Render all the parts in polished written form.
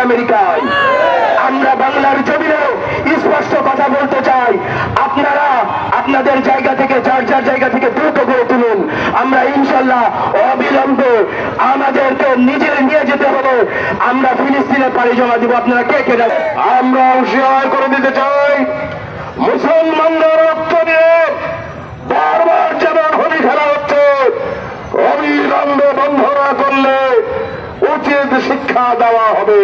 আমেরিকায়। আমরা বাংলার জমিনে স্পষ্ট কথা বলতে চাই, আপনারা আপনাদের জায়গা থেকে যার যার জায়গা থেকে দ্রুত করে তুলুন। আমরা ইনশাল্লাহ অবিলম্বে আমাদেরকে নিজে নিয়ে যেতে হবে, আমরা ফিলিস্তিনে পাড়ি জমা দিব। আপনারা কে কে যাবেন? আমরা শেয়ার করে দিতে চাই, মুসলমানদের রক্ত দিয়ে বারবার যেমন হোলি খেলা হচ্ছে, অবিলম্বে বন্ধ না করলে উচিত শিক্ষা দেওয়া হবে।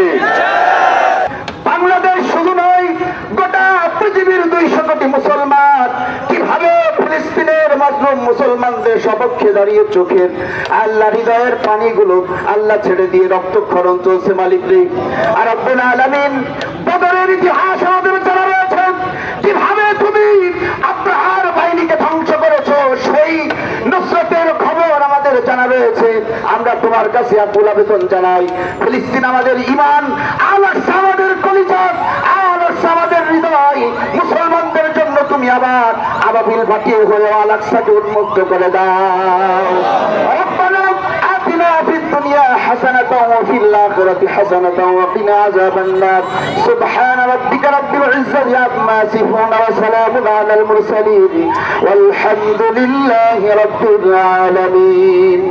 বাংলাদেশ শুধু নয়, গোটা পৃথিবীর 200 কোটি মুসলমান কিভাবে ফিলিস্তিনের মাজলুম মুসলমানদের সপক্ষে দাঁড়িয়ে চোখের আল্লাহ হৃদয়ের পানিগুলো আল্লাহ ছেড়ে দিয়ে রক্তক্ষরণ চলছে মালিক রে। আর রব্বুল আলামিন বদরের ইতিহাস আমাদের জানা রয়েছে, কিভাবে তুমি আব্রাহার বাহিনীকে ধ্বংস করেছো, সেই নুসরতের খবর আমাদের জানা রয়েছে। আমরা তোমার কাছে আকুল আবেদন জানাই, ফিলিস্তিন আমাদের ঈমান, আল-আকসা আমাদের কলিজা, আল-আকসা আমাদের হৃদয়। মুসলমানদের জন্য তুমি আবার আবাবিল পাঠিয়ে হয়ে আল-আকসাকে উন্মুক্ত করে দাও। রব্বানা আতিনা ফিদ দুনিয়া হাসানাতাও ওয়া ফিল আখিরাতি হাসানাতাও ওয়া কিনা আযাবান নার। সুবহানা রাব্বিকা রাব্বিল ইজ্জাতি আম্মা ইয়াসিফুন ওয়া সালামুন আলাল মুরসালিন ওয়াল হামদুলিল্লাহি রাব্বিল আলামিন।